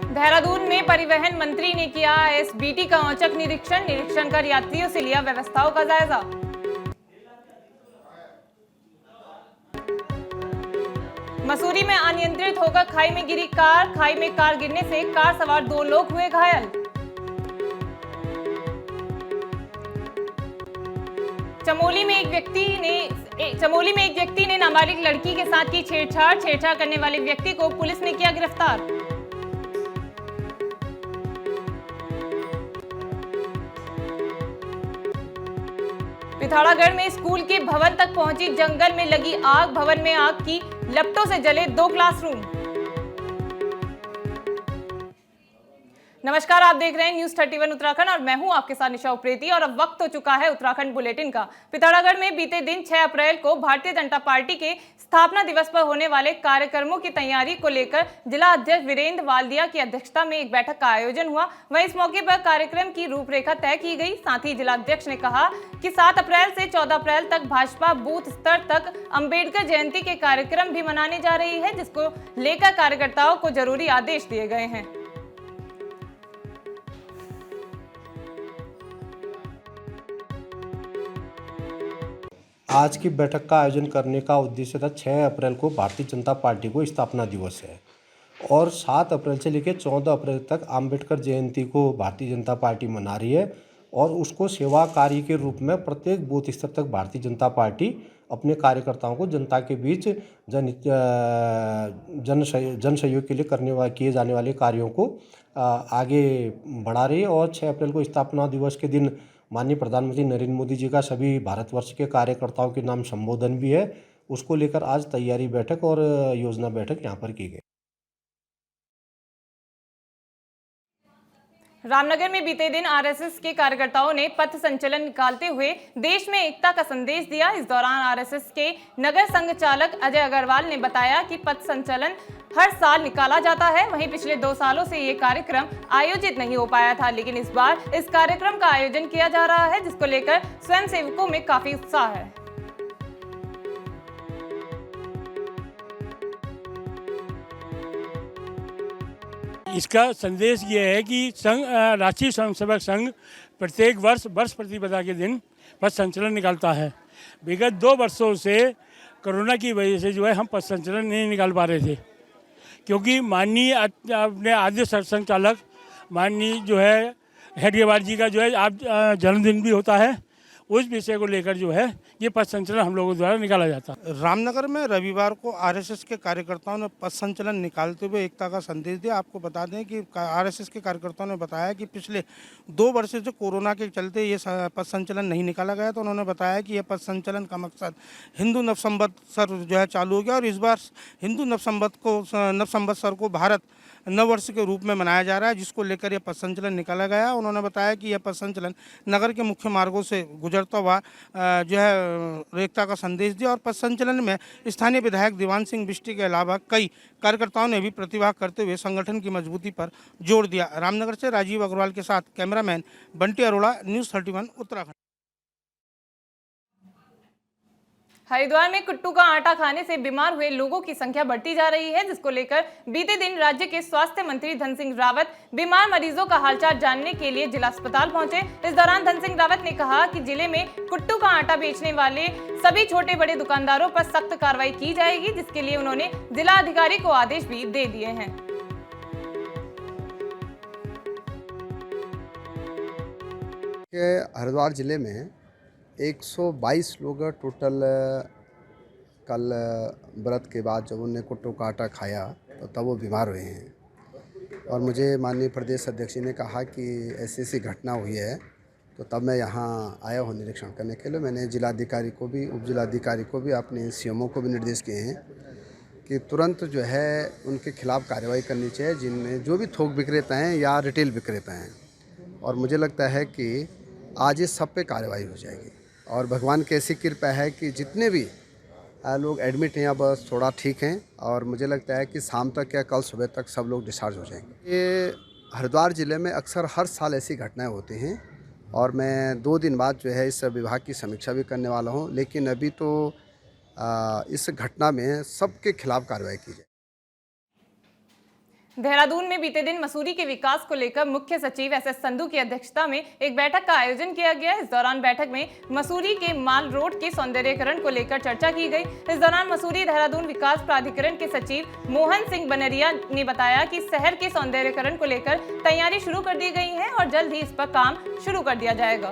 देहरादून में परिवहन मंत्री ने किया एसबीटी का औचक निरीक्षण कर यात्रियों से लिया व्यवस्थाओं का जायजा। मसूरी में अनियंत्रित होकर खाई में गिरी कार, खाई में कार गिरने से कार सवार 2 लोग हुए घायल। चमोली में एक व्यक्ति ने नाबालिग लड़की के साथ की छेड़छाड़ करने वाले व्यक्ति को पुलिस ने किया गिरफ्तार। पिथौरागढ़ में स्कूल के भवन तक पहुंची जंगल में लगी आग, भवन में आग की लपटों से जले 2 क्लासरूम। नमस्कार, आप देख रहे हैं न्यूज 31 उत्तराखंड और मैं हूं आपके साथ निशा उप्रेती। और अब वक्त हो चुका है उत्तराखंड बुलेटिन का। पिथौरागढ़ में बीते दिन 6 अप्रैल को भारतीय जनता पार्टी के स्थापना दिवस पर होने वाले कार्यक्रमों की तैयारी को लेकर जिला अध्यक्ष वीरेंद्र वाल्दिया की अध्यक्षता में एक बैठक का आयोजन हुआ। वहीं इस मौके पर कार्यक्रम की रूपरेखा तय की गई। साथ ही जिलाध्यक्ष ने कहा कि 7 अप्रैल से 14 अप्रैल तक भाजपा बूथ स्तर तक अंबेडकर जयंती के कार्यक्रम भी मनाने जा रही है, जिसको लेकर कार्यकर्ताओं को जरूरी आदेश दिए गए हैं। आज की बैठक का आयोजन करने का उद्देश्य था 6 अप्रैल को भारतीय जनता पार्टी को स्थापना दिवस है और 7 अप्रैल से लेकर 14 अप्रैल तक अंबेडकर जयंती को भारतीय जनता पार्टी मना रही है और उसको सेवा कार्य के रूप में प्रत्येक बूथ स्तर तक भारतीय जनता पार्टी अपने कार्यकर्ताओं को जनता के बीच जन सहयोग के लिए किए जाने वाले कार्यों को आगे बढ़ा रही है। और 6 अप्रैल को स्थापना दिवस के दिन माननीय प्रधानमंत्री नरेंद्र मोदी जी का सभी भारतवर्ष के कार्यकर्ताओं के नाम संबोधन भी है। उसको लेकर आज तैयारी बैठक और योजना बैठक यहाँ पर की गई। रामनगर में बीते दिन आरएसएस के कार्यकर्ताओं ने पथ संचलन निकालते हुए देश में एकता का संदेश दिया। इस दौरान आरएसएस के नगर संघ चालक अजय अग्रवाल ने बताया कि पथ संचलन हर साल निकाला जाता है। वहीं पिछले 2 सालों से ये कार्यक्रम आयोजित नहीं हो पाया था, लेकिन इस बार इस कार्यक्रम का आयोजन किया जा रहा है, जिसको लेकर स्वयंसेवकों में काफी उत्साह है। इसका संदेश ये है कि राष्ट्रीय स्वयंसेवक संघ प्रत्येक वर्ष प्रतिपदा के दिन पथ संचलन निकालता है। विगत 2 वर्षों से कोरोना की वजह से हम पथ संचलन नहीं निकाल पा रहे थे, क्योंकि माननीय अपने आद्य सरसंघ चालक माननीय हेडगेवार जी का आज जन्मदिन भी होता है। उस विषय को लेकर ये पथ संचलन हम लोगों द्वारा निकाला जाता है। रामनगर में रविवार को आरएसएस के कार्यकर्ताओं ने पथ संचलन निकालते हुए एकता का संदेश दिया। आपको बता दें कि आरएसएस के कार्यकर्ताओं ने बताया कि पिछले 2 वर्ष से कोरोना के चलते ये पथ संचलन नहीं निकाला गया, तो उन्होंने बताया कि यह पथ संचलन का मकसद हिंदू नवसंवत्सर चालू हो गया और इस बार हिंदू नवसंवत्सर को भारत नववर्ष के रूप में मनाया जा रहा है, जिसको लेकर यह पथ संचलन निकाला गया। उन्होंने बताया कि यह पथ संचलन नगर के मुख्य मार्गों से गुजरता हुआ एकता का संदेश दिया। और पथ संचलन में स्थानीय विधायक दीवान सिंह बिष्टी के अलावा कई कार्यकर्ताओं ने भी प्रतिभाग करते हुए संगठन की मजबूती पर जोर दिया। रामनगर से राजीव अग्रवाल के साथ कैमरामैन बंटी अरोड़ा, न्यूज़ 31 उत्तराखंड। हरिद्वार में कुट्टू का आटा खाने से बीमार हुए लोगों की संख्या बढ़ती जा रही है, जिसको लेकर बीते दिन राज्य के स्वास्थ्य मंत्री धन सिंह रावत बीमार मरीजों का हालचाल जानने के लिए जिला अस्पताल पहुंचे। इस दौरान धन सिंह रावत ने कहा कि जिले में कुट्टू का आटा बेचने वाले सभी छोटे बड़े दुकानदारों पर सख्त कार्रवाई की जाएगी, जिसके लिए उन्होंने जिला अधिकारी को आदेश भी दे दिए हैं। हरिद्वार जिले में 122 लोग टोटल कल व्रत के बाद जब उन्होंने कुट्टू का आटा खाया तो तब वो बीमार हुए हैं। और मुझे माननीय प्रदेश अध्यक्ष ने कहा कि ऐसी घटना हुई है, तो तब मैं यहाँ आया हूँ निरीक्षण करने के लिए। मैंने जिलाधिकारी को भी, उप जिलाधिकारी को भी, अपने सीएमओ को भी निर्देश किए हैं कि तुरंत उनके खिलाफ़ कार्रवाई करनी चाहिए, जिनमें जो भी थोक विक्रेता हैं या रिटेल विक्रेता हैं। और मुझे लगता है कि आज इस सब पे कार्रवाई हो जाएगी और भगवान की ऐसी कृपा है कि जितने भी लोग एडमिट हैं बस थोड़ा ठीक हैं और मुझे लगता है कि शाम तक या कल सुबह तक सब लोग डिस्चार्ज हो जाएंगे। ये हरिद्वार ज़िले में अक्सर हर साल ऐसी घटनाएं होती हैं और मैं 2 दिन बाद इस विभाग की समीक्षा भी करने वाला हूं, लेकिन अभी तो इस घटना में सबके खिलाफ कार्रवाई की जाए। देहरादून में बीते दिन मसूरी के विकास को लेकर मुख्य सचिव एस संधू की अध्यक्षता में एक बैठक का आयोजन किया गया। इस दौरान बैठक में मसूरी के माल रोड के सौंदर्यीकरण को लेकर चर्चा की गई। इस दौरान मसूरी देहरादून विकास प्राधिकरण के सचिव मोहन सिंह बनरिया ने बताया कि शहर के सौंदर्यीकरण को लेकर तैयारी शुरू कर दी गई है और जल्द ही इस पर काम शुरू कर दिया जाएगा।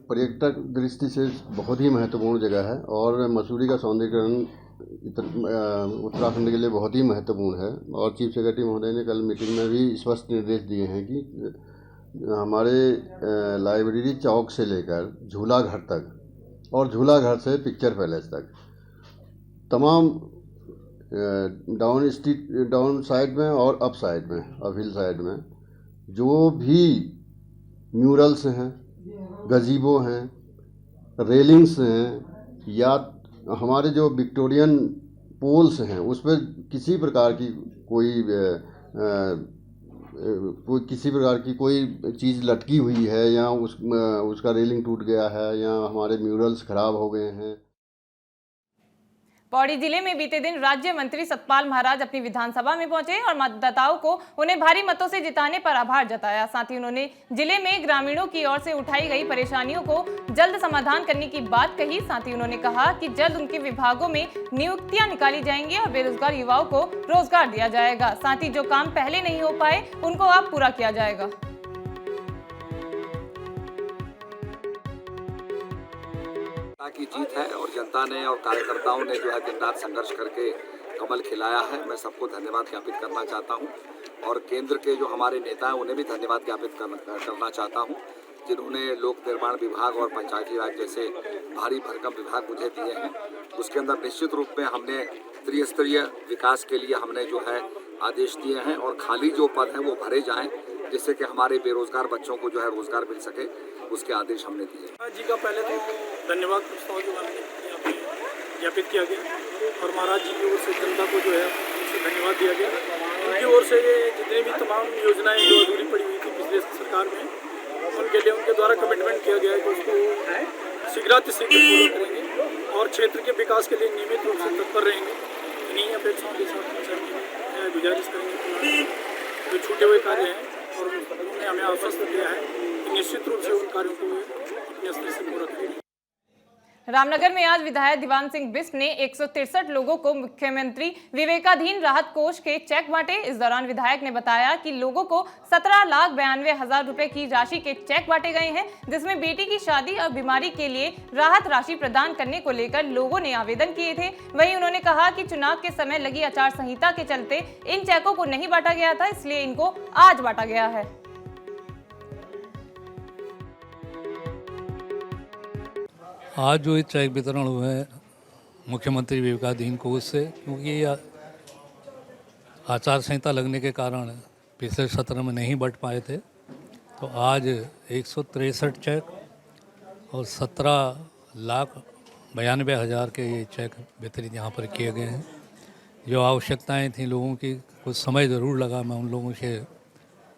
पर्यटक दृष्टि से बहुत ही महत्वपूर्ण जगह है और मसूरी का सौंदर्यीकरण उत्तराखंड के लिए बहुत ही महत्वपूर्ण है। और चीफ सेक्रेटरी महोदय ने कल मीटिंग में भी स्पष्ट निर्देश दिए हैं कि हमारे लाइब्रेरी चौक से लेकर झूला घर तक और झूला घर से पिक्चर पैलेस तक तमाम डाउन साइड में और अप साइड में, अप हिल साइड में जो भी म्यूरल्स हैं, गजीबो हैं, रेलिंग्स हैं या हमारे जो विक्टोरियन पोल्स हैं उस पर किसी प्रकार की कोई चीज़ लटकी हुई है या उसका रेलिंग टूट गया है या हमारे म्यूरल्स खराब हो गए हैं। पौड़ी जिले में बीते दिन राज्य मंत्री सतपाल महाराज अपनी विधानसभा में पहुंचे और मतदाताओं को उन्हें भारी मतों से जिताने पर आभार जताया। साथ ही उन्होंने जिले में ग्रामीणों की ओर से उठाई गई परेशानियों को जल्द समाधान करने की बात कही। साथ ही उन्होंने कहा कि जल्द उनके विभागों में नियुक्तियां निकाली जाएंगी और बेरोजगार युवाओं को रोजगार दिया जाएगा। साथ ही जो काम पहले नहीं हो पाए उनको अब पूरा किया जाएगा। की जीत है और जनता ने और कार्यकर्ताओं ने जो है दिन रात संघर्ष करके कमल खिलाया है। मैं सबको धन्यवाद ज्ञापित करना चाहता हूं और केंद्र के जो हमारे नेता हैं उन्हें भी धन्यवाद ज्ञापित करना चाहता हूं जिन्होंने लोक निर्माण विभाग और पंचायती राज जैसे भारी भरकम विभाग मुझे दिए हैं। उसके अंदर निश्चित रूप में हमने त्रिस्तरीय विकास के लिए हमने जो है आदेश दिए हैं और खाली जो पद हैं वो भरे जाएं जिससे कि हमारे बेरोजगार बच्चों को जो है रोजगार मिल सके, उसके आदेश हमने दिए। जी का पहले तो धन्यवाद प्रस्ताव जो हमने यहाँ पे ज्ञापित किया गया और महाराज जी की ओर से जनता को जो है उनसे धन्यवाद दिया गया। उनकी ओर से ये जितनी भी तमाम योजनाएं जो अधूरी पड़ी हुई थी पिछले सरकार में उनके लिए उनके द्वारा कमिटमेंट किया गया है कि उसको शीघ्रातिशीघ्र पूरा करेंगे और क्षेत्र के विकास के लिए नियमित रूप से तत्पर रहेंगे। इन्हीं अपेक्षाओं के साथ गुजारिश करेंगे जो छूटे हुए कार्य हैं और उन्होंने हमें आश्वस्त किया है कि निश्चित रूप से उन कार्यों को अपने स्तर से पूरा करेंगे। रामनगर में आज विधायक दीवान सिंह बिष्ट ने 163 लोगों को मुख्यमंत्री विवेकाधीन राहत कोष के चेक बांटे। इस दौरान विधायक ने बताया कि लोगों को 17,92,000 रुपए की राशि के चेक बांटे गए हैं, जिसमें बेटी की शादी और बीमारी के लिए राहत राशि प्रदान करने को लेकर लोगों ने आवेदन किए थे। वहीं उन्होंने कहा कि चुनाव के समय लगी आचार संहिता के चलते इन चेकों को नहीं बांटा गया था, इसलिए इनको आज बांटा गया है। आज जो ये चेक वितरण हुए हैं मुख्यमंत्री विवेकाधीन कोष से, क्योंकि ये आचार संहिता लगने के कारण पिछले सत्र में नहीं बंट पाए थे, तो आज 163 चेक और 17,92,000 के ये चेक वितरित यहाँ पर किए गए हैं। जो आवश्यकताएं थी लोगों की, कुछ समय ज़रूर लगा। मैं उन लोगों से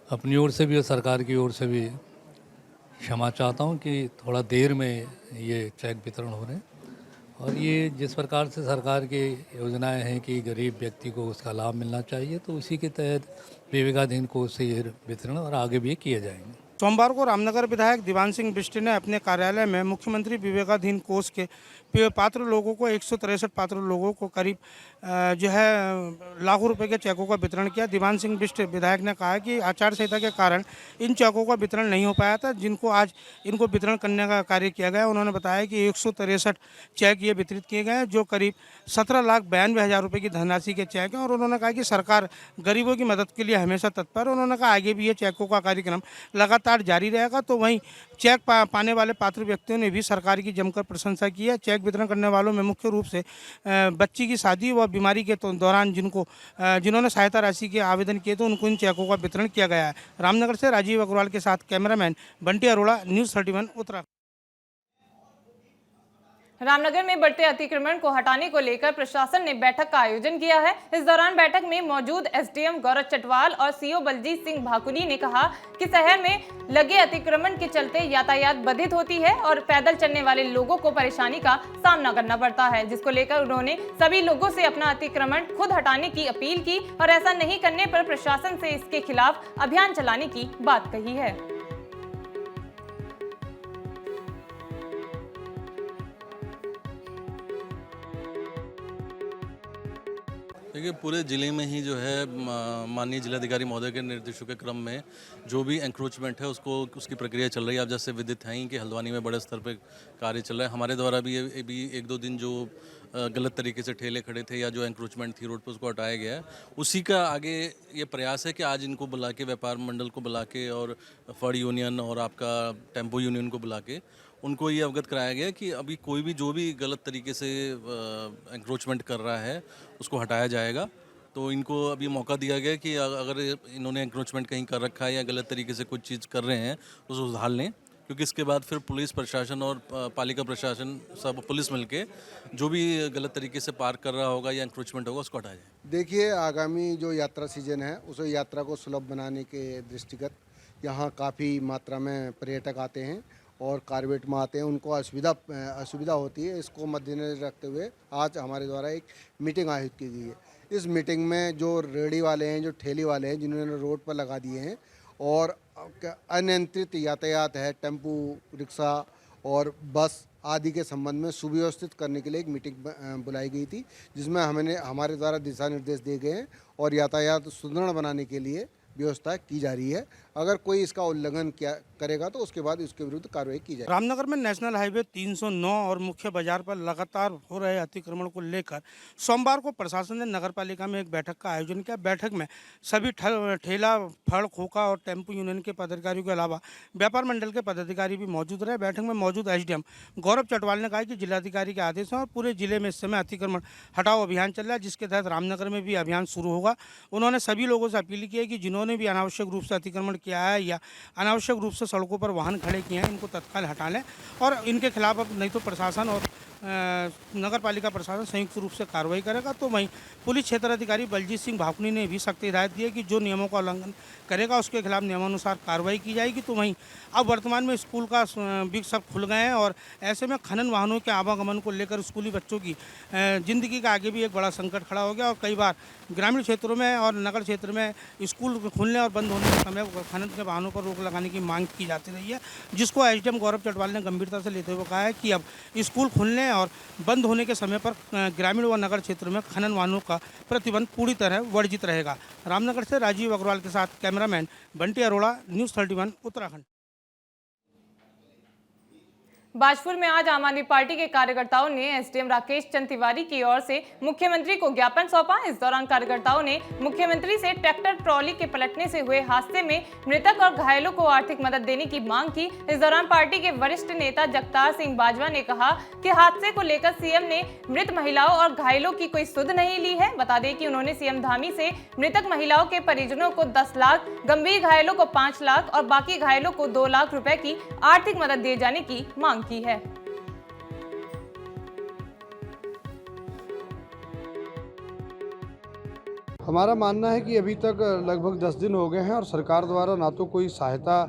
अपनी ओर से भी और सरकार की ओर से भी क्षमा चाहता हूं कि थोड़ा देर में ये चेक वितरण हो रहे हैं। और ये जिस प्रकार से सरकार की योजनाएं हैं कि गरीब व्यक्ति को उसका लाभ मिलना चाहिए, तो उसी के तहत विवेकाधीन कोष से ये वितरण और आगे भी किए जाएंगे। सोमवार को रामनगर विधायक दीवान सिंह बिष्ट ने अपने कार्यालय में मुख्यमंत्री विवेकाधीन कोष के पात्र लोगों को 163 पात्र लोगों को करीब जो है लाखों रुपए के चेकों का वितरण किया। दीवान सिंह बिष्ट विधायक ने कहा कि आचार संहिता के कारण इन चेकों का वितरण नहीं हो पाया था, जिनको आज इनको वितरण करने का कार्य किया गया। उन्होंने बताया कि 163 चेक ये वितरित किए गए हैं, जो करीब 17,92,000 रुपये की धनराशि के चेक हैं। और उन्होंने कहा कि सरकार गरीबों की मदद के लिए हमेशा तत्पर है। उन्होंने कहा आगे भी ये चेकों का कार्यक्रम लगातार जारी रहेगा। तो वहीं चेक पाने वाले पात्र व्यक्तियों ने भी सरकार की जमकर प्रशंसा की है। चेक वितरण करने वालों में मुख्य रूप से बच्ची की शादी व बीमारी के दौरान जिन्होंने सहायता राशि के आवेदन किए थे, उनको इन चेकों का वितरण किया गया है। रामनगर से राजीव अग्रवाल के साथ कैमरामैन बंटी अरोड़ा, न्यूज़ 31 उत्तराखंड। रामनगर में बढ़ते अतिक्रमण को हटाने को लेकर प्रशासन ने बैठक का आयोजन किया है। इस दौरान बैठक में मौजूद एसडीएम गौरव चटवाल और सीओ बलजीत सिंह भाकुनी ने कहा कि शहर में लगे अतिक्रमण के चलते यातायात बाधित होती है और पैदल चलने वाले लोगों को परेशानी का सामना करना पड़ता है, जिसको लेकर उन्होंने सभी लोगों से अपना अतिक्रमण खुद हटाने की अपील की और ऐसा नहीं करने पर प्रशासन से इसके खिलाफ अभियान चलाने की बात कही है। देखिए, पूरे ज़िले में ही जो है माननीय जिलाधिकारी महोदय के निर्देशों के क्रम में जो भी एंक्रोचमेंट है उसकी प्रक्रिया चल रही है। आप जैसे विदित हैं कि हल्द्वानी में बड़े स्तर पे कार्य चल रहा है। हमारे द्वारा भी एक दो दिन जो गलत तरीके से ठेले खड़े थे या जो एंक्रोचमेंट थी रोड पर, उसको हटाया गया है। उसी का आगे ये प्रयास है कि आज इनको बुला के, व्यापार मंडल को बुला के और फड़ यूनियन और आपका टेम्पो यूनियन को बुला के उनको ये अवगत कराया गया कि अभी कोई भी जो भी गलत तरीके से एंक्रोचमेंट कर रहा है उसको हटाया जाएगा। तो इनको अभी मौका दिया गया कि अगर इन्होंने एंक्रोचमेंट कहीं कर रखा है या गलत तरीके से कुछ चीज़ कर रहे हैं तो उसको सुधार लें, क्योंकि इसके बाद फिर पुलिस प्रशासन और पालिका प्रशासन सब पुलिस मिलके जो भी गलत तरीके से पार्क कर रहा होगा या एंक्रोचमेंट होगा उसको हटाया जाए। देखिए, आगामी जो यात्रा सीजन है उस यात्रा को सुलभ बनाने के दृष्टिगत यहाँ काफ़ी मात्रा में पर्यटक आते हैं और कारवेट में आते हैं, उनको असुविधा होती है। इसको मद्देनजर रखते हुए आज हमारे द्वारा एक मीटिंग आयोजित की गई है। इस मीटिंग में जो रेहड़ी वाले हैं, जो ठेली वाले हैं, जिन्होंने रोड पर लगा दिए हैं और अनियंत्रित यातायात है, टेम्पू, रिक्शा और बस आदि के संबंध में सुव्यवस्थित करने के लिए एक मीटिंग बुलाई गई थी, जिसमें हमारे द्वारा दिशा निर्देश दिए गए हैं और यातायात सुदृढ़ बनाने के लिए व्यवस्था की जा रही है। अगर कोई इसका उल्लंघन करेगा तो उसके बाद उसके विरुद्ध कार्रवाई की जाए। रामनगर में नेशनल हाईवे 309 और मुख्य बाजार पर लगातार हो रहे अतिक्रमण को लेकर सोमवार को प्रशासन ने नगर पालिका में एक बैठक का आयोजन किया। बैठक में सभी ठेला, फड़, खोखा और टेम्पो यूनियन के पदाधिकारियों के अलावा व्यापार मंडल के पदाधिकारी भी मौजूद रहे। बैठक में मौजूद एसडीएम गौरव चटवाल ने कहा कि जिलाधिकारी के आदेश हैं और पूरे जिले में इस समय अतिक्रमण हटाओ अभियान चल रहा है, जिसके तहत रामनगर में भी अभियान शुरू होगा। उन्होंने सभी लोगों से अपील की है कि जिन्होंने भी अनावश्यक रूप से अतिक्रमण किया है या अनावश्यक रूप से सड़कों पर वाहन खड़े किए हैं, इनको तत्काल हटा लें और इनके खिलाफ अब नहीं तो प्रशासन और नगर पालिका प्रशासन संयुक्त रूप से कार्रवाई करेगा। तो वहीं पुलिस क्षेत्राधिकारी बलजीत सिंह भाकुनी ने भी सख्त हिदायत दी है कि जो नियमों का उल्लंघन करेगा उसके खिलाफ नियमानुसार कार्रवाई की जाएगी। तो वहीं अब वर्तमान में स्कूल का भी सब खुल गए हैं और ऐसे में खनन वाहनों के आवागमन को लेकर स्कूली बच्चों की ज़िंदगी का आगे भी एक बड़ा संकट खड़ा हो गया और कई बार ग्रामीण क्षेत्रों में और नगर क्षेत्र में स्कूल खुलने और बंद होने के समय खनन के वाहनों पर रोक लगाने की मांग की जाती रही है, जिसको एसडीएम गौरव चटवाल ने गंभीरता से लेते हुए कहा है कि अब स्कूल खुलने और बंद होने के समय पर ग्रामीण व नगर क्षेत्र में खनन वाहनों का प्रतिबंध पूरी तरह वर्जित रहेगा। रामनगर से राजीव अग्रवाल के साथ कैमरामैन बंटी अरोड़ा, न्यूज़ 31 उत्तराखंड। बाजपुर में आज आम आदमी पार्टी के कार्यकर्ताओं ने एसडीएम राकेश चंद तिवारी की ओर से मुख्यमंत्री को ज्ञापन सौंपा। इस दौरान कार्यकर्ताओं ने मुख्यमंत्री से ट्रैक्टर ट्रॉली के पलटने से हुए हादसे में मृतक और घायलों को आर्थिक मदद देने की मांग की। इस दौरान पार्टी के वरिष्ठ नेता जगतार सिंह बाजवा ने कहा कि हादसे को लेकर सीएम ने मृत महिलाओं और घायलों की कोई सुध नहीं ली है। बता दें कि उन्होंने सीएम धामी से मृतक महिलाओं के परिजनों को 10 लाख, गंभीर घायलों को 5 लाख और बाकी घायलों को 2 लाख रुपए की आर्थिक मदद दिए जाने की मांग की है। हमारा मानना है कि अभी तक लगभग 10 दिन हो गए हैं और सरकार द्वारा ना तो कोई सहायता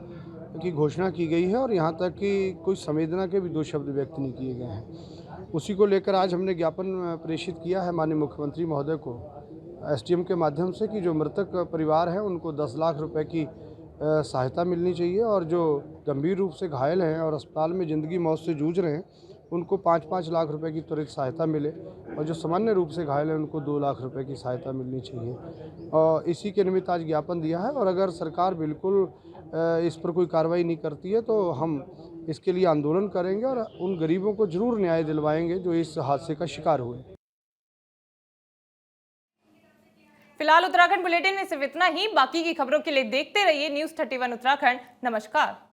की घोषणा की गई है और यहाँ तक कि कोई संवेदना के भी 2 शब्द व्यक्त नहीं किए गए हैं। उसी को लेकर आज हमने ज्ञापन प्रेषित किया है माननीय मुख्यमंत्री महोदय को एसडीएम के माध्यम से कि जो मृतक परिवार है उनको 10 लाख रुपए की सहायता मिलनी चाहिए और जो गंभीर रूप से घायल हैं और अस्पताल में ज़िंदगी मौत से जूझ रहे हैं उनको 5-5 लाख रुपए की त्वरित सहायता मिले और जो सामान्य रूप से घायल हैं उनको 2 लाख रुपए की सहायता मिलनी चाहिए। और इसी के निमित्त आज ज्ञापन दिया है और अगर सरकार बिल्कुल इस पर कोई कार्रवाई नहीं करती है तो हम इसके लिए आंदोलन करेंगे और उन गरीबों को जरूर न्याय दिलवाएंगे जो इस हादसे का शिकार हुए। फिलहाल उत्तराखंड बुलेटिन में सिर्फ इतना ही। बाकी की खबरों के लिए देखते रहिए न्यूज़ 31 उत्तराखंड। नमस्कार।